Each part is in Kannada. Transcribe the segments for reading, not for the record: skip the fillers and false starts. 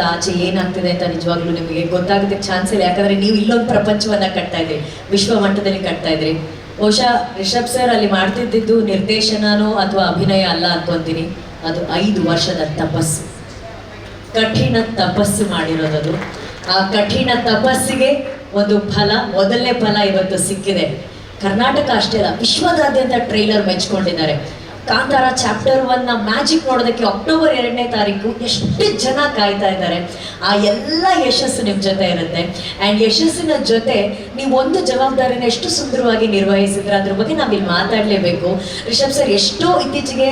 ಆಚೆ ಏನಾಗ್ತಿದೆ ಅಂತ ನಿಜವಾಗ್ಲೂ ನಿಮಗೆ ಗೊತ್ತಾಗೋದಕ್ಕೆ ಚಾನ್ಸ್ ಇಲ್ಲ. ಯಾಕಂದ್ರೆ ನೀವು ಇಲ್ಲೊಂದು ಪ್ರಪಂಚವನ್ನ ಕಟ್ತಾ ಇದ್ರಿ, ವಿಶ್ವ ಮಟ್ಟದಲ್ಲಿ ಕಟ್ತಾ ಇದ್ರಿ. ಬಹುಶಃ ರಿಷಬ್ ಸರ್ ಅಲ್ಲಿ ಮಾಡ್ತಿದ್ದು ನಿರ್ದೇಶನನೋ ಅಥವಾ ಅಭಿನಯ ಅಲ್ಲ ಅನ್ಕೊಂತೀನಿ, ಅದು 5 ವರ್ಷದ ತಪಸ್ಸು, ಕಠಿಣ ತಪಸ್ಸು ಮಾಡಿರೋದದು. ಆ ಕಠಿಣ ತಪಸ್ಸಿಗೆ ಒಂದು ಫಲ, ಮೊದಲನೇ ಫಲ ಇವತ್ತು ಸಿಕ್ಕಿದೆ. ಕರ್ನಾಟಕ ಅಷ್ಟೇ ಅಲ್ಲ, ವಿಶ್ವದಾದ್ಯಂತ ಟ್ರೈಲರ್ ಮೆಚ್ಕೊಂಡಿದ್ದಾರೆ. ಕಾಂತಾರ ಚಾಪ್ಟರ್ 1 ಮ್ಯಾಜಿಕ್ ನೋಡೋದಕ್ಕೆ ಅಕ್ಟೋಬರ್ 2ನೇ ತಾರೀಕು ಎಷ್ಟು ಜನ ಕಾಯ್ತಾ ಇದ್ದಾರೆ. ಆ ಎಲ್ಲ ಯಶಸ್ಸು ನಿಮ್ಮ ಜೊತೆ ಇರುತ್ತೆ. ಆ್ಯಂಡ್ ಯಶಸ್ಸಿನ ಜೊತೆ ನೀವು ಒಂದು ಜವಾಬ್ದಾರಿನ ಎಷ್ಟು ಸುಂದರವಾಗಿ ನಿರ್ವಹಿಸಿದ್ರೆ ಅದ್ರ ಬಗ್ಗೆ ನಾವಿಲ್ಲಿ ಮಾತಾಡಲೇಬೇಕು. ರಿಷಬ್ ಸರ್ ಎಷ್ಟೋ ಇತ್ತೀಚೆಗೆ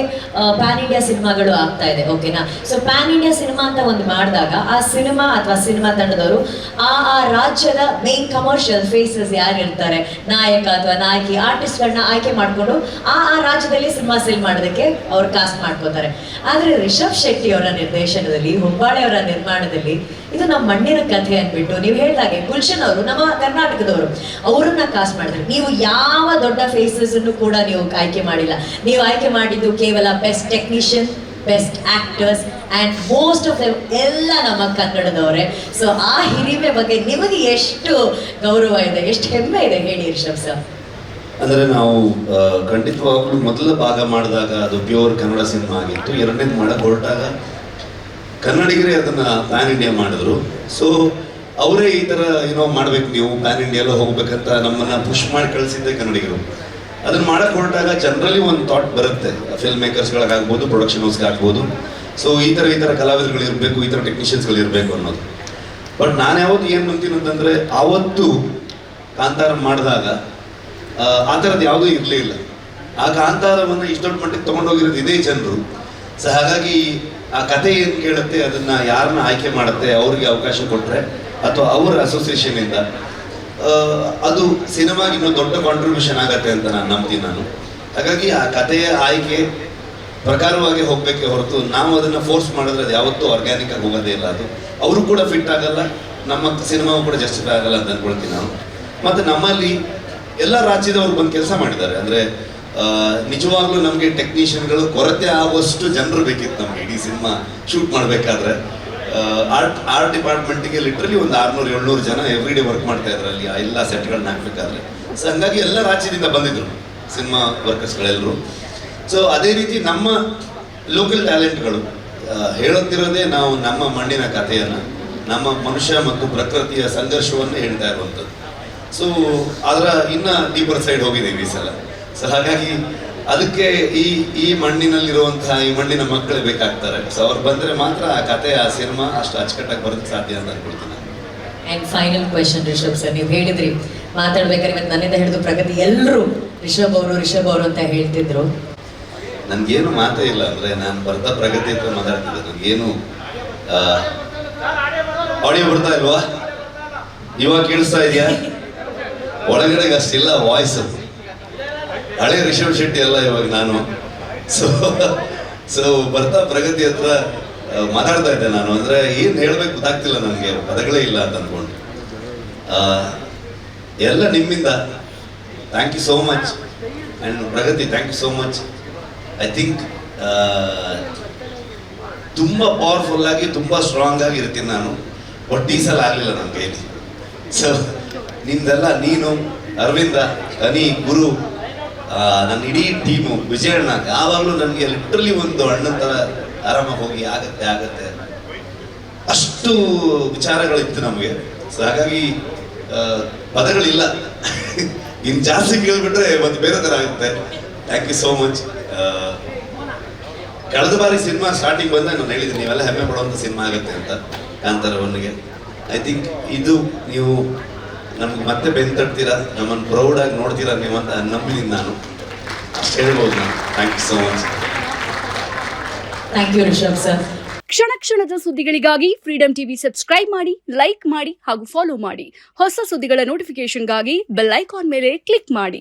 ಪ್ಯಾನ್ ಇಂಡಿಯಾ ಸಿನಿಮಾಗಳು ಆಗ್ತಾ ಇದೆ, ಓಕೆನಾ? ಸೊ ಪ್ಯಾನ್ ಇಂಡಿಯಾ ಸಿನಿಮಾ ಅಂತ ಒಂದು ಮಾಡಿದಾಗ ಆ ಸಿನಿಮಾ ಅಥವಾ ಸಿನಿಮಾ ತಂಡದವರು ಆ ರಾಜ್ಯದ ಮೇನ್ ಕಮರ್ಷಿಯಲ್ ಫೇಸಸ್ ಯಾರು ಇರ್ತಾರೆ, ನಾಯಕ ಅಥವಾ ನಾಯಕಿ, ಆರ್ಟಿಸ್ಟ್ಗಳನ್ನ ಆಯ್ಕೆ ಮಾಡಿಕೊಂಡು ಆ ರಾಜ್ಯದಲ್ಲಿ ಸಿನಿಮಾ ಮಾಡೋದಕ್ಕೆ ಅವ್ರು ಕಾಸ್ಟ್ ಮಾಡ್ಕೋತಾರೆ. ಆದ್ರೆ ರಿಷಬ್ ಶೆಟ್ಟಿ ಅವರ ನಿರ್ದೇಶನದಲ್ಲಿ, ಹೊಂಬಾಳೆ ಅವರ ನಿರ್ಮಾಣದಲ್ಲಿ ಇದು ನಮ್ಮ ಮಣ್ಣಿನ ಕಥೆ ಅಂದ್ಬಿಟ್ಟು ನೀವು ಹೇಳಿದಾಗೆ ಗುಲ್ಶನ್ ಅವರು ನಮ್ಮ ಕರ್ನಾಟಕದವರು, ಅವರನ್ನ ಕಾಸ್ಟ್ ಮಾಡಿದ್ರು. ನೀವು ಯಾವ ದೊಡ್ಡ ಫೇಸಸ್ ಅನ್ನು ಕೂಡ ನೀವು ಆಯ್ಕೆ ಮಾಡಿಲ್ಲ. ನೀವು ಆಯ್ಕೆ ಮಾಡಿದ್ದು ಕೇವಲ best technician, best actors and most of them ಎಲ್ಲ ನಮ್ಮ ಕನ್ನಡದವರೇ. ಸೊ ಆ ಹಿರಿಮೆ ಬಗ್ಗೆ ನಿಮಗೆ ಎಷ್ಟು ಗೌರವ ಇದೆ, ಎಷ್ಟು ಹೆಮ್ಮೆ ಇದೆ ಹೇಳಿ ರಿಷಬ್ ಸರ್. ಅಂದರೆ ನಾವು ಖಂಡಿತವಾಗ್ಲೂ ಮೊದಲ ಭಾಗ ಮಾಡಿದಾಗ ಅದು ಪ್ಯೂರ್ ಕನ್ನಡ ಸಿನಿಮಾ ಆಗಿತ್ತು. ಎರಡನೇದು ಮಾಡಕ್ಕೆ ಹೊರಟಾಗ ಕನ್ನಡಿಗರೇ ಅದನ್ನು ಪ್ಯಾನ್ ಇಂಡಿಯಾ ಮಾಡಿದ್ರು. ಸೊ ಅವರೇ ಈ ಥರ ಏನೋ ಮಾಡ್ಬೇಕು, ನೀವು ಪ್ಯಾನ್ ಇಂಡಿಯೆಲ್ಲ ಹೋಗ್ಬೇಕಂತ ನಮ್ಮನ್ನು ಪುಷ್ ಮಾಡಿ ಕಳಿಸಿದ್ದೆ ಕನ್ನಡಿಗರು. ಅದನ್ನು ಮಾಡಕ್ಕೆ ಹೊರಟಾಗ ಜನರಲಿ ಒಂದು ಥಾಟ್ ಬರುತ್ತೆ, ಫಿಲ್ಮ್ ಮೇಕರ್ಸ್ಗಳಾಗ್ಬೋದು, ಪ್ರೊಡಕ್ಷನ್ ಹೌಸ್ಗಾಗ್ಬೋದು. ಸೊ ಈ ಥರ ಕಲಾವಿದರುಗಳು ಇರಬೇಕು, ಈ ಥರ ಟೆಕ್ನಿಷಿಯನ್ಸ್ಗಳು ಇರಬೇಕು ಅನ್ನೋದು. ಬಟ್ ನಾನು ಯಾವತ್ತು ಏನು ಅಂತೀನಿ ಅಂತಂದರೆ, ಆವತ್ತು ಕಾಂತಾರ ಮಾಡಿದಾಗ ಆ ಥರದ್ದು ಯಾವುದೂ ಇರಲಿಲ್ಲ. ಆ ಕಾಂತಾರವನ್ನು ಇಷ್ಟು ದೊಡ್ಡ ಮಟ್ಟಿಗೆ ತೊಗೊಂಡೋಗಿರೋದು ಇದೇ ಜನರು. ಸೊ ಹಾಗಾಗಿ ಆ ಕತೆ ಏನು ಕೇಳುತ್ತೆ, ಅದನ್ನು ಯಾರನ್ನ ಆಯ್ಕೆ ಮಾಡುತ್ತೆ, ಅವ್ರಿಗೆ ಅವಕಾಶ ಕೊಟ್ಟರೆ ಅಥವಾ ಅವರ ಅಸೋಸಿಯೇಷನಿಂದ ಅದು ಸಿನಿಮಾಗೆ ಇನ್ನೂ ದೊಡ್ಡ ಕಾಂಟ್ರಿಬ್ಯೂಷನ್ ಆಗತ್ತೆ ಅಂತ ನಾನು ನಂಬ್ತೀನಿ ನಾನು. ಹಾಗಾಗಿ ಆ ಕಥೆಯ ಆಯ್ಕೆ ಪ್ರಕಾರವಾಗಿ ಹೋಗಬೇಕೆ ಹೊರತು ನಾವು ಅದನ್ನು ಫೋರ್ಸ್ ಮಾಡಿದ್ರೆ ಅದು ಯಾವತ್ತೂ ಆರ್ಗ್ಯಾನಿಕ್ ಆಗಿ ಹೋಗೋದೇ ಇಲ್ಲ. ಅದು ಅವರು ಕೂಡ ಫಿಟ್ ಆಗಲ್ಲ, ನಮ್ಮ ಸಿನಿಮಾವು ಕೂಡ ಜಸ್ಟಿಫೈ ಆಗಲ್ಲ ಅಂತ ಅಂದ್ಕೊಳ್ತೀನಿ ನಾನು. ಮತ್ತು ನಮ್ಮಲ್ಲಿ ಎಲ್ಲ ರಾಜ್ಯದವರು ಬಂದು ಕೆಲಸ ಮಾಡಿದ್ದಾರೆ. ಅಂದರೆ ನಿಜವಾಗ್ಲೂ ನಮಗೆ ಟೆಕ್ನಿಷಿಯನ್ಗಳು ಕೊರತೆ ಆಗುವಷ್ಟು ಜನರು ಬೇಕಿತ್ತು ನಮಗೆ ಇಡೀ ಸಿನಿಮಾ ಶೂಟ್ ಮಾಡಬೇಕಾದ್ರೆ. ಆರ್ಟ್ ಡಿಪಾರ್ಟ್ಮೆಂಟಿಗೆ ಲಿಟ್ರಲಿ ಒಂದು 600-700 ಜನ ಎವ್ರಿ ಡೇ ವರ್ಕ್ ಮಾಡ್ತಾ ಇದ್ರು ಅಲ್ಲಿ ಎಲ್ಲ ಸೆಟ್ಗಳನ್ನ ಹಾಕಬೇಕಾದ್ರೆ. ಸೊ ಹಂಗಾಗಿ ಎಲ್ಲ ರಾಜ್ಯದಿಂದ ಬಂದಿದ್ರು ಸಿನಿಮಾ ವರ್ಕರ್ಸ್ಗಳೆಲ್ಲರೂ. ಸೊ ಅದೇ ರೀತಿ ನಮ್ಮ ಲೋಕಲ್ ಟ್ಯಾಲೆಂಟ್ಗಳು ಹೇಳುತ್ತಿರೋದೇ ನಾವು ನಮ್ಮ ಮಣ್ಣಿನ ಕಥೆಯನ್ನು, ನಮ್ಮ ಮನುಷ್ಯ ಮತ್ತು ಪ್ರಕೃತಿಯ ಸಂಘರ್ಷವನ್ನು ಹೇಳ್ತಾ ಇರುವಂಥದ್ದು. ಸೊ ಅದರ ಇನ್ನು ಡೀಪರ್ ಸೈಡ್ ಹೋಗಿದ್ದೀವಿ ಈ ಸಲ. ಸೊ ಹಾಗಾಗಿ ಅದಕ್ಕೆ ಈ ಮಣ್ಣಿನಲ್ಲಿರುವಂತಹ ಈ ಮಣ್ಣಿನ ಮಕ್ಕಳೇ ಬೇಕಾಗ್ತಾರೆ. ಸೊ ಅವ್ರು ಬಂದರೆ ಮಾತ್ರ ಆ ಕತೆ, ಆ ಸಿನಿಮಾ ಅಷ್ಟು ಅಚ್ಚುಕಟ್ಟಾಗಿ ಬರೋದಕ್ಕೆ ಸಾಧ್ಯ ಅಂತ ಅನ್ಕೊಳ್ತೀನಿ. And final question Rishab sir, ನೀವು ಹೇಳಿದ್ರಿ ಮಾತಾಡ್ಬೇಕಾದ್ರೆ ಇವತ್ತು ನನ್ನಿಂದ ಹಿಡಿದು ಪ್ರಗತಿ ಎಲ್ಲರೂ ರಿಷಬ್ ಅವರು ಅಂತ ಹೇಳ್ತಿದ್ರು. ನನಗೇನು ಮಾತೇ ಇಲ್ಲ. ಅಂದರೆ ನಾನು ಬರ್ತಾ ಪ್ರಗತಿ ಹತ್ರ ಮಾತಾಡ್ತಿದ್ದೆ. ನನಗೇನು ಆಡಿಯೋ ಬರ್ತಾ ಇಲ್ವಾ? ಇವಾಗ ಕೇಳಿಸ್ತಾ ಇದೆಯಾ? ಒಳಗಡೆಗೆ ಅಷ್ಟಿಲ್ಲ ವಾಯ್ಸ್. ಹಳೆ ರಿಷಬ್ ಶೆಟ್ಟಿ ಅಲ್ಲ ಇವಾಗ ನಾನು. ಸೊ ಬರ್ತಾ ಪ್ರಗತಿ ಹತ್ರ ಮಾತಾಡ್ತಾ ಇದ್ದೆ ನಾನು. ಅಂದರೆ ಏನು ಹೇಳ್ಬೇಕು ಗೊತ್ತಾಗ್ತಿಲ್ಲ ನನಗೆ, ಪದಗಳೇ ಇಲ್ಲ ಅಂತ ಅಂದ್ಕೊಂಡು. ಎಲ್ಲ ನಿಮ್ಮಿಂದ thank you so much. And Pragati thank you so much. I think ತುಂಬ ಪವರ್ಫುಲ್ಲಾಗಿ, ತುಂಬ ಸ್ಟ್ರಾಂಗ್ ಆಗಿ ಇರ್ತೀನಿ ನಾನು. ಬಟ್ ಈ ಸಲ ಆಗಲಿಲ್ಲ ನನ್ನ ಕೈಲಿ. ಸೊ ನಿಮ್ದೆಲ್ಲ, ನೀನು, ಅರವಿಂದ, ಅನಿ, ಗುರು, ನನ್ನ ಇಡೀ ಟೀಮು, ವಿಜಯಣ್ಣ, ಯಾವಾಗಲೂ ನನಗೆ ಲಿಟ್ರಲಿ ಒಂದು ಅಣ್ಣನ ಥರ ಆರಾಮಾಗಿ ಹೋಗಿ ಆಗತ್ತೆ ಅಷ್ಟು ವಿಚಾರಗಳಿತ್ತು ನಮಗೆ. ಸೊ ಹಾಗಾಗಿ ಪದಗಳಿಲ್ಲ. ಇನ್ನು ಜಾಸ್ತಿ ಕೇಳಿಬಿಟ್ರೆ ಮತ್ತೆ ಬೇರೆ ಥರ ಆಗುತ್ತೆ. Thank you so much. ಕಳೆದ ಬಾರಿ ಸಿನಿಮಾ ಸ್ಟಾರ್ಟಿಂಗ್ ಬಂದಾಗ ನಾನು ಹೇಳಿದ್ದೀನಿ, ನೀವೆಲ್ಲ ಹೆಮ್ಮೆ ಪಡುವಂಥ ಸಿನಿಮಾ ಆಗುತ್ತೆ ಅಂತ ಕಾಂತಾರ 1ಗೆ. ಐ ಥಿಂಕ್ ಇದು ನೀವು ನಮ್ಗೆ ಮತ್ತೆ ಬೆಂತಡ್ತೀರಾ, ನಮ್ಮನ್ನು ಪ್ರೌಡಾಗಿ ನೋಡ್ತೀರಾ ನೀವು ಅಂತ ನಂಬಿದ್ದೀನಿ ನಾನು. ಅಷ್ಟು ಹೇಳ್ಬೋದು ನಾನು. Thank you so much. Thank you Rishab sir. ಕ್ಷಣ ಕ್ಷಣದ ಸುದ್ದಿಗಳಿಗಾಗಿ ಫ್ರೀಡಮ್ ಟಿವಿ ಸಬ್ಸ್ಕ್ರೈಬ್ ಮಾಡಿ, ಲೈಕ್ ಮಾಡಿ ಹಾಗೂ ಫಾಲೋ ಮಾಡಿ. ಹೊಸ ಸುದ್ದಿಗಳ ನೋಟಿಫಿಕೇಶನ್ಗಾಗಿ ಬೆಲ್ ಐಕಾನ್ ಮೇಲೆ ಕ್ಲಿಕ್ ಮಾಡಿ.